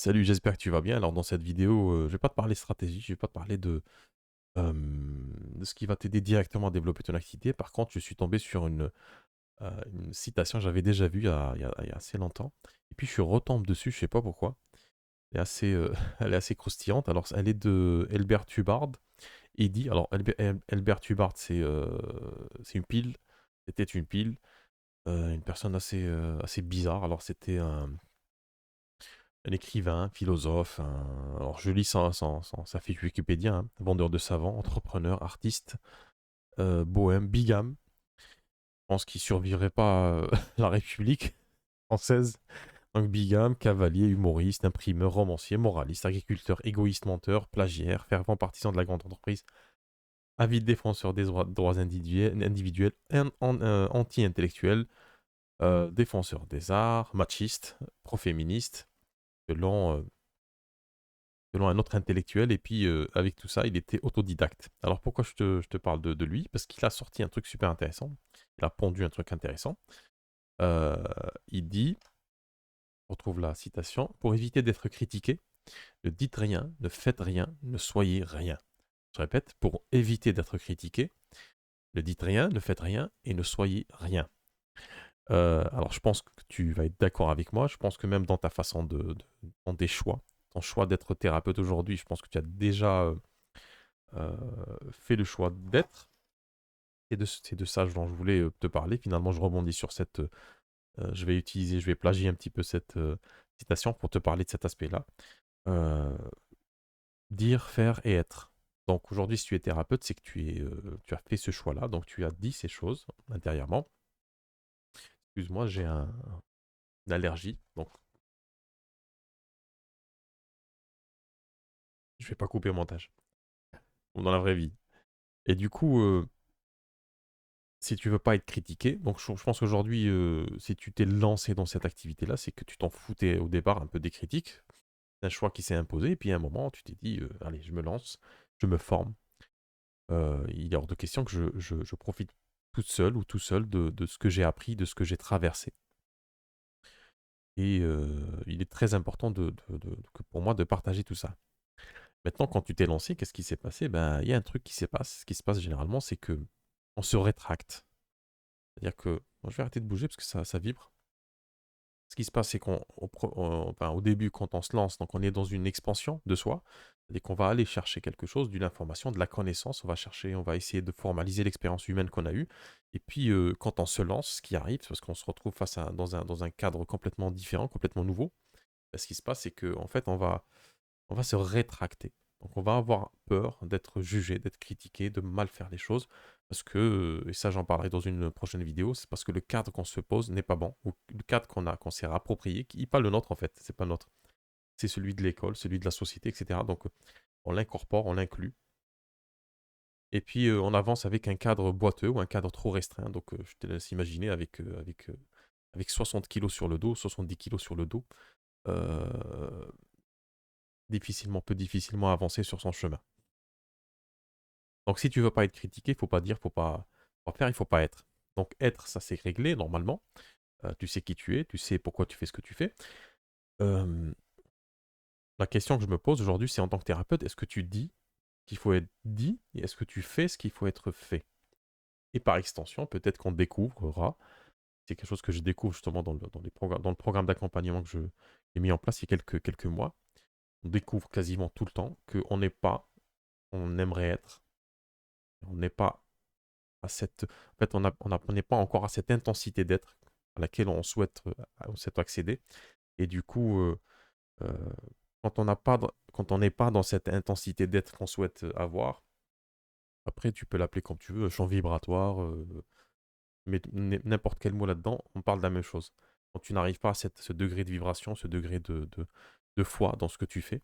Salut, j'espère que tu vas bien. Alors dans cette vidéo, je vais pas te parler stratégie, je vais pas te parler de ce qui va t'aider directement à développer ton activité. Par contre, je suis tombé sur une citation que j'avais déjà vue il y a assez longtemps. Et puis je retombe dessus, je sais pas pourquoi. Elle est assez, elle est assez croustillante. Alors elle est de Elbert Hubbard. Il dit, alors Elbert Hubbard, c'est une pile. C'était une pile. Une personne assez bizarre. Alors c'était un écrivain, philosophe, alors je lis sa fiche Wikipédia, hein, vendeur de savants, entrepreneur, artiste, bohème, bigame. Je pense qu'il survivrait pas à la République française. Donc bigame, cavalier, humoriste, imprimeur, romancier, moraliste, agriculteur, égoïste, menteur, plagiaire, fervent partisan de la grande entreprise, avide défenseur des droits individuels, anti-intellectuel, défenseur des arts, machiste, pro-féministe, selon selon un autre intellectuel, et puis avec tout ça, il était autodidacte. Alors pourquoi je te parle de lui? Parce qu'il a sorti un truc super intéressant, il a pondu un truc intéressant. Euh, il dit, on retrouve la citation, pour éviter d'être critiqué, ne dites rien, ne faites rien, ne soyez rien. Je répète, pour éviter d'être critiqué, ne dites rien, ne faites rien et ne soyez rien. Alors je pense que tu vas être d'accord avec moi, je pense que même dans ta façon dans tes choix, ton choix d'être thérapeute aujourd'hui, je pense que tu as déjà fait le choix d'être. C'est de ça dont je voulais te parler. Finalement, je rebondis sur je vais plagier un petit peu cette citation pour te parler de cet aspect-là. Euh, Dire, faire et être. Donc aujourd'hui, si tu es thérapeute, c'est que tu as fait ce choix-là. Donc tu as dit ces choses intérieurement. Excuse-moi, une allergie. Donc je vais pas couper au montage. Ou dans la vraie vie. Et du coup, si tu veux pas être critiqué, donc je pense qu'aujourd'hui, si tu t'es lancé dans cette activité-là, c'est que tu t'en foutais au départ un peu des critiques. C'est un choix qui s'est imposé, et puis à un moment, tu t'es dit, allez, je me lance, je me forme. Il est hors de question que je profite toute seule ou tout seul de ce que j'ai appris, de ce que j'ai traversé. Et il est très important pour moi de partager tout ça. Maintenant, quand tu t'es lancé, qu'est-ce qui s'est passé? Ben, il y a un truc qui se passe. Ce qui se passe généralement, c'est que on se rétracte. C'est-à-dire que, bon, je vais arrêter de bouger parce que ça vibre. Ce qui se passe, c'est enfin, au début, quand on se lance, donc on est dans une expansion de soi, c'est-à-dire qu'on va aller chercher quelque chose, d'une information, de la connaissance, on va essayer de formaliser l'expérience humaine qu'on a eue. Et puis, quand on se lance, ce qui arrive, c'est parce qu'on se retrouve dans un cadre complètement différent, complètement nouveau. Ben, ce qui se passe, c'est qu'en fait, on va se rétracter. Donc on va avoir peur d'être jugé, d'être critiqué, de mal faire les choses, parce que, et ça j'en parlerai dans une prochaine vidéo, c'est parce que le cadre qu'on se pose n'est pas bon, ou le cadre qu'on s'est approprié, qui n'est pas le nôtre en fait, c'est pas notre, c'est celui de l'école, celui de la société, etc. Donc on l'incorpore, on l'inclut, et puis on avance avec un cadre boiteux ou un cadre trop restreint, donc je te laisse imaginer avec 60 kilos sur le dos, 70 kilos sur le dos, euh, peut difficilement avancer sur son chemin. Donc si tu veux pas être critiqué, il faut pas dire, faut pas faire, il faut pas être. Donc être, ça c'est réglé normalement. Tu sais qui tu es, tu sais pourquoi tu fais ce que tu fais. Euh, la question que je me pose aujourd'hui, c'est en tant que thérapeute, est-ce que tu dis qu'il faut être dit et est-ce que tu fais ce qu'il faut être fait? Et par extension, peut-être qu'on découvrira, c'est quelque chose que je découvre justement dans le programme d'accompagnement que j'ai mis en place il y a quelques mois. On découvre quasiment tout le temps qu'on n'est pas, on aimerait être, on n'est pas en fait, on n'est pas encore à cette intensité d'être à laquelle on souhaite accéder. Et du coup, euh, quand on n'est pas dans cette intensité d'être qu'on souhaite avoir, après, tu peux l'appeler comme tu veux, champ vibratoire, mais n'importe quel mot là-dedans, on parle de la même chose. Quand tu n'arrives pas à ce degré de vibration, ce degré de foi dans ce que tu fais,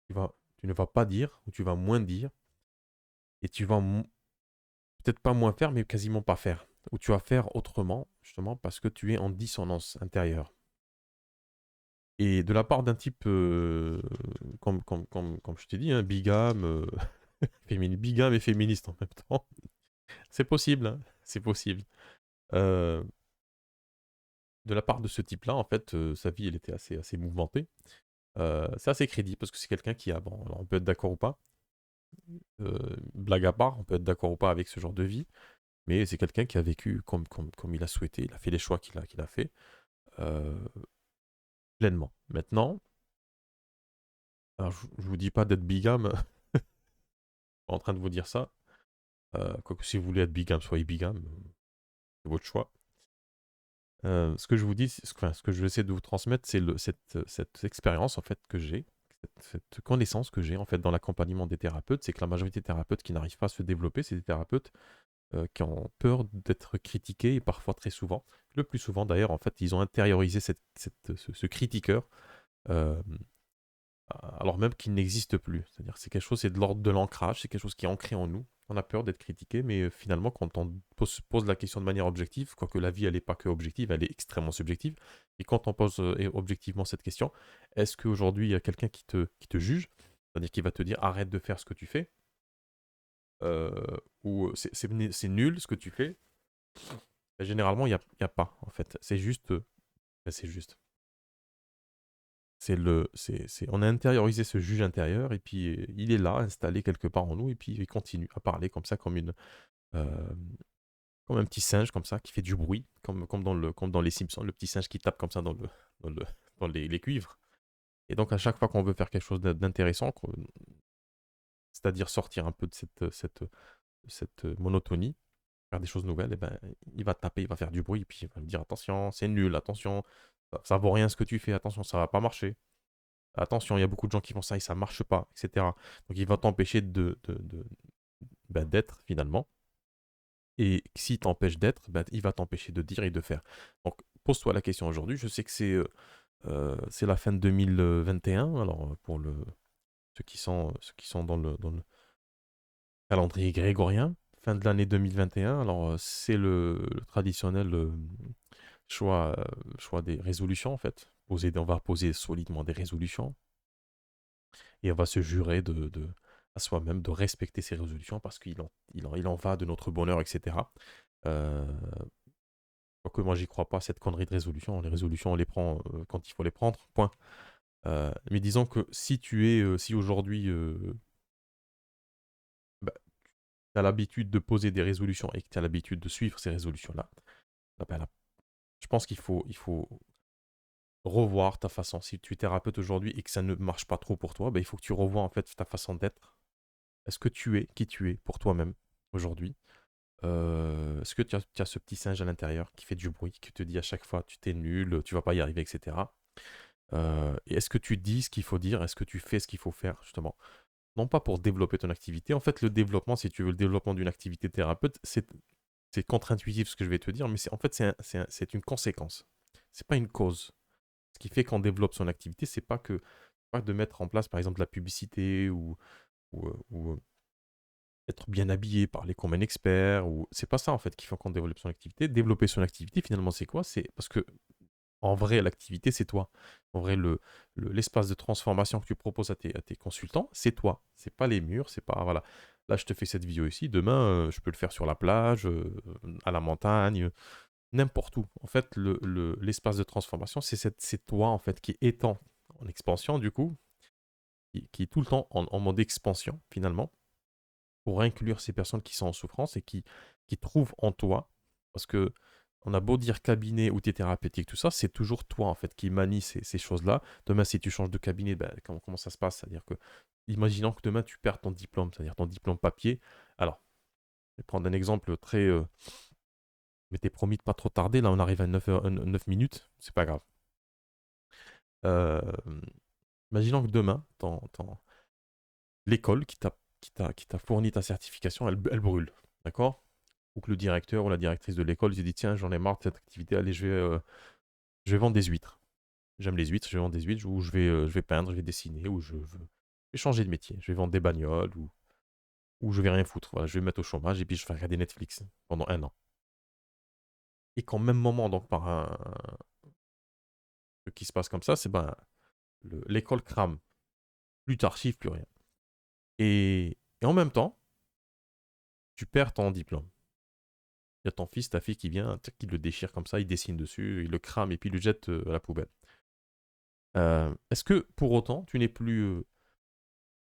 tu ne vas pas dire, ou tu vas moins dire, et tu vas peut-être pas moins faire, mais quasiment pas faire. Ou tu vas faire autrement, justement, parce que tu es en dissonance intérieure. Et de la part d'un type, comme je t'ai dit, hein, bigame, bigame et féministe en même temps, c'est possible, hein, c'est possible. Euh, de la part de ce type-là, en fait, sa vie, elle était assez mouvementée. C'est assez crédible parce que c'est quelqu'un qui a, bon, alors on peut être d'accord ou pas, blague à part, on peut être d'accord ou pas avec ce genre de vie, mais c'est quelqu'un qui a vécu comme il a souhaité, il a fait les choix qu'il a fait euh, pleinement. Maintenant, alors je vous dis pas d'être bigame, je suis pas en train de vous dire ça. Quoique si vous voulez être bigame, soyez bigame, c'est votre choix. Ce que je vous dis, enfin, ce que je vais essayer de vous transmettre, c'est cette expérience en fait que j'ai, cette connaissance que j'ai en fait dans l'accompagnement des thérapeutes, c'est que la majorité des thérapeutes qui n'arrivent pas à se développer, c'est des thérapeutes qui ont peur d'être critiqués et parfois très souvent, le plus souvent d'ailleurs, en fait, ils ont intériorisé ce critiqueur euh, alors même qu'il n'existe plus. C'est-à-dire que c'est quelque chose, c'est de l'ordre de l'ancrage, c'est quelque chose qui est ancré en nous. On a peur d'être critiqué, mais finalement, quand on pose la question de manière objective, quoique la vie, elle n'est pas que objective, elle est extrêmement subjective, et quand on pose objectivement cette question, est-ce qu'aujourd'hui, il y a quelqu'un qui te juge, c'est-à-dire qui va te dire arrête de faire ce que tu fais, ou c'est nul ce que tu fais, ben, généralement, il y a pas, en fait. C'est juste. Ben, c'est juste. On a intériorisé ce juge intérieur et puis il est là, installé quelque part en nous et puis il continue à parler comme ça, euh, comme un petit singe comme ça qui fait du bruit, comme dans les Simpsons, le petit singe qui tape comme ça dans, le, dans les cuivres. Et donc à chaque fois qu'on veut faire quelque chose d'intéressant, c'est-à-dire sortir un peu de cette monotonie, faire des choses nouvelles, et ben, il va taper, il va faire du bruit, et puis il va me dire attention, c'est nul, attention, ça vaut rien ce que tu fais, attention, ça va pas marcher. Attention, il y a beaucoup de gens qui font ça et ça marche pas, etc. Donc il va t'empêcher ben, d'être finalement. Et s'il t'empêche d'être, ben, il va t'empêcher de dire et de faire. Donc pose-toi la question aujourd'hui. Je sais que c'est la fin de 2021. Alors pour ceux qui sont dans le calendrier grégorien, fin de l'année 2021. Alors c'est le traditionnel choix des résolutions en fait. On va poser solidement des résolutions et on va se jurer à soi-même de respecter ses résolutions parce qu'il en va de notre bonheur, etc. Euh, Quoique moi, j'y crois pas, cette connerie de résolution. Les résolutions, on les prend quand il faut les prendre, point. Mais disons que si aujourd'hui, bah, tu as l'habitude de poser des résolutions et que tu as l'habitude de suivre ces résolutions-là, bah, je pense qu'il faut revoir ta façon. Si tu es thérapeute aujourd'hui et que ça ne marche pas trop pour toi, bah, il faut que tu revoies en fait ta façon d'être. Est-ce que tu es qui tu es pour toi-même aujourd'hui? Est-ce que tu as ce petit singe à l'intérieur qui fait du bruit, qui te dit à chaque fois tu t'es nul, tu vas pas y arriver, etc. Et est-ce que tu dis ce qu'il faut dire? Est-ce que tu fais ce qu'il faut faire, justement? Non pas pour développer ton activité. En fait, le développement, si tu veux, le développement d'une activité thérapeute, c'est contre-intuitif ce que je vais te dire, mais en fait, c'est une conséquence. C'est pas une cause. Ce qui fait qu'on développe son activité, c'est pas de mettre en place, par exemple, de la publicité ou être bien habillé, parler comme un expert, ou c'est pas ça en fait qui fait qu'on développe son activité. Développer son activité, finalement, c'est quoi? C'est parce que en vrai, l'activité, c'est toi. En vrai, l'espace de transformation que tu proposes à tes consultants, c'est toi. C'est pas les murs, c'est pas voilà. Là, je te fais cette vidéo ici. Demain, je peux le faire sur la plage, à la montagne, n'importe où. En fait, l'espace de transformation, c'est toi en fait qui étend en expansion du coup, qui est tout le temps en mode expansion finalement pour inclure ces personnes qui sont en souffrance et qui trouvent en toi, parce que on a beau dire cabinet ou thérapeutique, tout ça, c'est toujours toi en fait qui manie ces choses-là. Demain, si tu changes de cabinet, ben, comment ça se passe? C'est-à-dire que, imaginons que demain tu perds ton diplôme, c'est-à-dire ton diplôme papier. Alors, je vais prendre un exemple très. Mais t'es promis de pas trop tarder, là on arrive à 9 minutes, c'est pas grave. Euh, Imaginons que demain, l'école qui t'a fourni ta certification, elle brûle. D'accord? Ou que le directeur ou la directrice de l'école se dit tiens, j'en ai marre de cette activité, allez, je vais vendre des huîtres. J'aime les huîtres, je vais vendre des huîtres, ou je vais peindre, je vais dessiner, ou je vais changer de métier. Je vais vendre des bagnoles, ou je vais rien foutre. Voilà, je vais me mettre au chômage et puis je vais regarder Netflix pendant 1 an. Et qu'en même moment, donc par ce qui se passe comme ça, c'est ben l'école crame. Plus t'archives, plus rien. Et en même temps, tu perds ton diplôme. Il y a ton fils, ta fille qui vient, tac, qui le déchire comme ça, il dessine dessus, il le crame et puis il le jette à la poubelle. Est-ce que pour autant tu n'es plus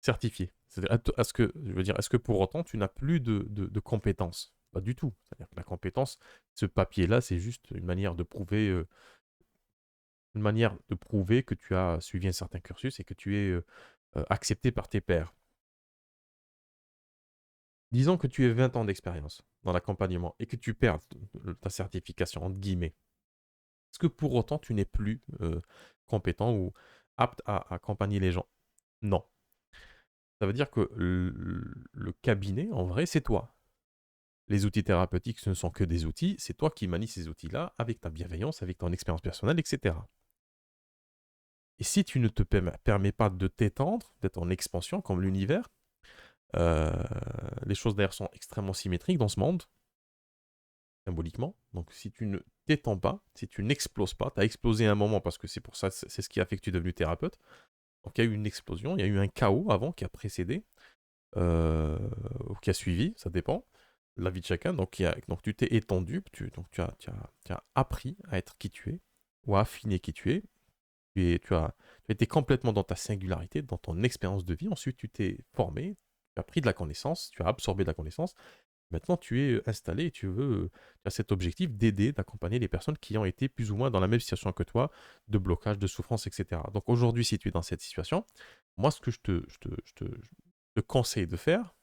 certifié? C'est-à-dire, est-ce que, je veux dire, est-ce que pour autant tu n'as plus de compétences? Pas du tout. C'est-à-dire que la compétence, ce papier-là, c'est juste une manière de prouver que tu as suivi un certain cursus et que tu es accepté par tes pairs. Disons que tu aies 20 ans d'expérience dans l'accompagnement et que tu perds ta certification, entre guillemets. Est-ce que pour autant tu n'es plus compétent ou apte à accompagner les gens? Non. Ça veut dire que le cabinet, en vrai, c'est toi. Les outils thérapeutiques, ce ne sont que des outils. C'est toi qui manies ces outils-là avec ta bienveillance, avec ton expérience personnelle, etc. Et si tu ne te permets pas de t'étendre, d'être en expansion comme l'univers, euh, les choses d'ailleurs sont extrêmement symétriques dans ce monde, symboliquement. Donc si tu ne t'étends pas, si tu n'exploses pas, tu as explosé à un moment parce que c'est pour ça, c'est ce qui a fait que tu es devenu thérapeute. Donc il y a eu une explosion, il y a eu un chaos avant qui a précédé, ou qui a suivi, ça dépend, la vie de chacun. Donc, donc tu t'es étendu, tu as appris à être qui tu es, ou à affiner qui tu es. Tu as été complètement dans ta singularité, dans ton expérience de vie. Ensuite, tu t'es formé, tu as pris de la connaissance, tu as absorbé de la connaissance. Maintenant, tu es installé et tu as cet objectif d'aider, d'accompagner les personnes qui ont été plus ou moins dans la même situation que toi, de blocage, de souffrance, etc. Donc aujourd'hui, si tu es dans cette situation, moi, ce que je te conseille de faire,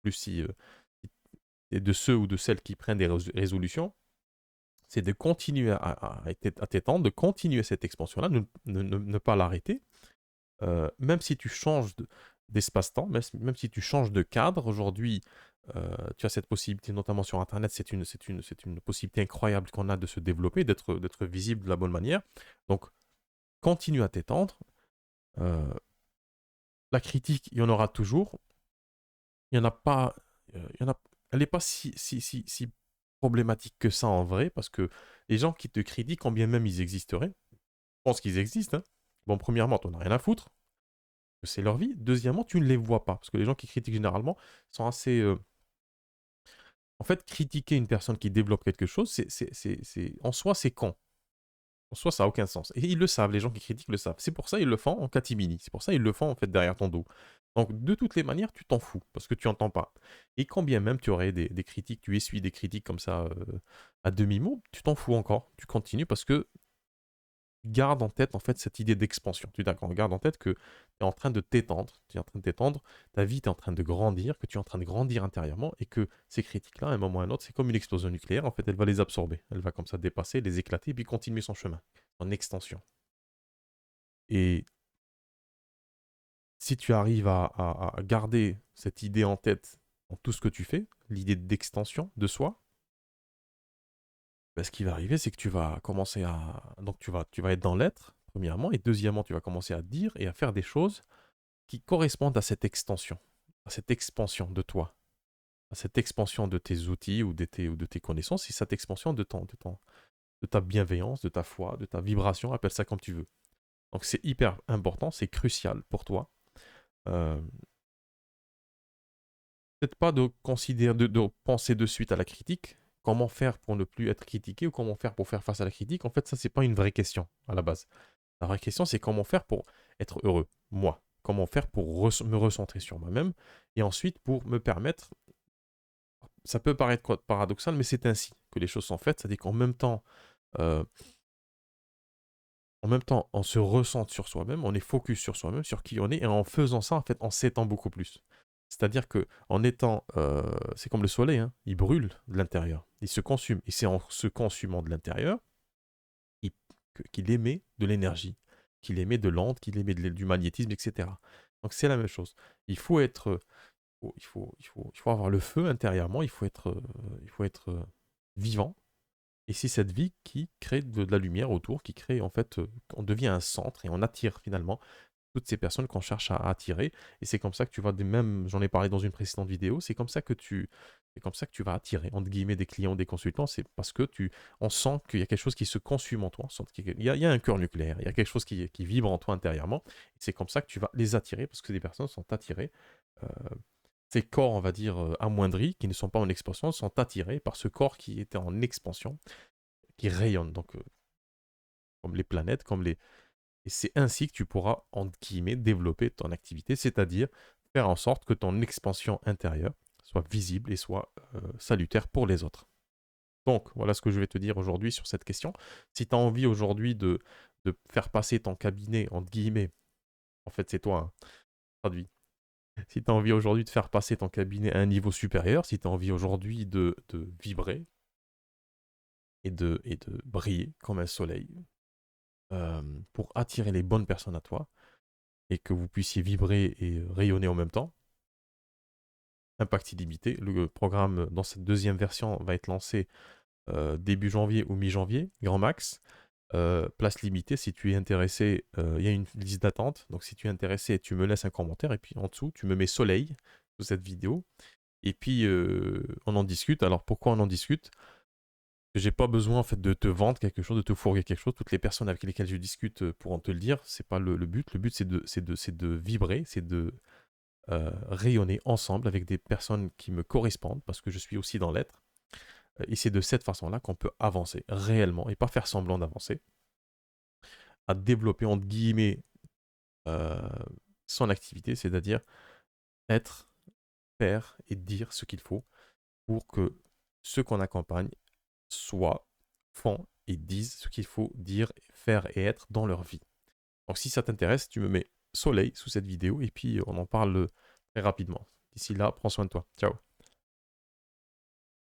plus si et de ceux ou de celles qui prennent des résolutions, c'est de continuer à t'étendre, de continuer cette expansion-là, ne pas l'arrêter, même si tu changes d'espace-temps, même si tu changes de cadre. Aujourd'hui, tu as cette possibilité, notamment sur Internet, c'est une possibilité incroyable qu'on a de se développer, d'être visible de la bonne manière. Donc, continue à t'étendre. Euh, la critique, il y en aura toujours. Il n'y en a pas, il y en a, elle n'est pas si problématique que ça en vrai, parce que les gens qui te critiquent, quand bien même ils existeraient, je pense qu'ils existent, hein. Bon, premièrement, tu n'en as rien à foutre, c'est leur vie. Deuxièmement, tu ne les vois pas, parce que les gens qui critiquent généralement sont assez... En fait, critiquer une personne qui développe quelque chose, en soi, c'est con. En soi, ça n'a aucun sens. Et ils le savent, les gens qui critiquent le savent. C'est pour ça qu'ils le font en catimini. C'est pour ça qu'ils le font en fait derrière ton dos. Donc, de toutes les manières, tu t'en fous, parce que tu n'entends pas. Et quand bien même tu aurais des critiques, tu essuies des critiques comme ça à demi-mot, tu t'en fous encore. Tu continues parce que tu gardes en tête en fait cette idée d'expansion. Tu gardes en tête que tu es en train de t'étendre, tu es en train de t'étendre, ta vie est en train de grandir, que tu es en train de grandir intérieurement et que ces critiques-là, à un moment ou à un autre, c'est comme une explosion nucléaire. En fait, elle va les absorber. Elle va comme ça dépasser, les éclater et puis continuer son chemin en extension. Et si tu arrives à garder cette idée en tête dans tout ce que tu fais, l'idée d'extension de soi, ben, ce qui va arriver, c'est que tu vas commencer à... Donc tu vas être dans l'être, premièrement, et deuxièmement, tu vas commencer à dire et à faire des choses qui correspondent à cette extension, à cette expansion de toi, à cette expansion de tes outils ou de tes connaissances, et cette expansion de ta bienveillance, de ta foi, de ta vibration, appelle ça comme tu veux. Donc c'est hyper important, c'est crucial pour toi. Euh, Peut-être pas de considérer, de penser de suite à la critique. Comment faire pour ne plus être critiqué ou comment faire pour faire face à la critique? En fait, ça, c'est pas une vraie question à la base. La vraie question, c'est comment faire pour être heureux, moi. Comment faire pour me recentrer sur moi-même et ensuite pour me permettre. Ça peut paraître paradoxal, mais c'est ainsi que les choses sont faites. C'est-à-dire euh, qu'en même temps, on se ressente sur soi-même, on est focus sur soi-même, sur qui on est, et en faisant ça, en fait, on s'étend beaucoup plus. C'est-à-dire que en étant, c'est comme le soleil, hein, il brûle de l'intérieur, il se consume, et c'est en se consumant de l'intérieur qu'il émet de l'énergie, qu'il émet de l'onde, qu'il émet du magnétisme, etc. Donc c'est la même chose. Il faut être, il faut avoir le feu intérieurement, il faut être vivant. Et c'est cette vie qui crée de la lumière autour, qui crée en fait, on devient un centre et on attire finalement toutes ces personnes qu'on cherche à attirer. Et c'est comme ça que tu vas, même, j'en ai parlé dans une précédente vidéo, c'est comme ça que tu vas attirer, entre guillemets, des clients, des consultants. C'est parce que on sent qu'il y a quelque chose qui se consume en toi. On sent qu'il y a un cœur nucléaire, il y a quelque chose qui vibre en toi intérieurement. Et c'est comme ça que tu vas les attirer, parce que des personnes sont attirées ces corps, on va dire, amoindris, qui ne sont pas en expansion, sont attirés par ce corps qui était en expansion, qui rayonne, donc comme les planètes, comme les... Et c'est ainsi que tu pourras, entre guillemets, développer ton activité, c'est-à-dire faire en sorte que ton expansion intérieure soit visible et soit salutaire pour les autres. Donc, voilà ce que je vais te dire aujourd'hui sur cette question. Si tu as envie aujourd'hui de faire passer ton cabinet, entre guillemets, en fait c'est toi, hein, traduit. Si tu as envie aujourd'hui de faire passer ton cabinet à un niveau supérieur, si tu as envie aujourd'hui de vibrer et de briller comme un soleil pour attirer les bonnes personnes à toi et que vous puissiez vibrer et rayonner en même temps, Impact illimité, le programme dans cette deuxième version va être lancé début janvier ou mi-janvier, grand max. Place limitée, si tu es intéressé, il y a une liste d'attente. Donc si tu es intéressé, tu me laisses un commentaire et puis en dessous, tu me mets soleil sous cette vidéo. Et puis on en discute. Alors pourquoi on en discute? J'ai pas besoin en fait de te vendre quelque chose, de te fourguer quelque chose. Toutes les personnes avec lesquelles je discute pourront te le dire. C'est pas le but. Le but c'est de vibrer, c'est de rayonner ensemble avec des personnes qui me correspondent parce que je suis aussi dans l'être. Et c'est de cette façon-là qu'on peut avancer réellement et pas faire semblant d'avancer, à développer entre guillemets euh, son activité, c'est-à-dire être, faire et dire ce qu'il faut pour que ceux qu'on accompagne soient, font et disent ce qu'il faut dire, faire et être dans leur vie. Donc si ça t'intéresse, tu me mets soleil sous cette vidéo et puis on en parle très rapidement. D'ici là, prends soin de toi. Ciao.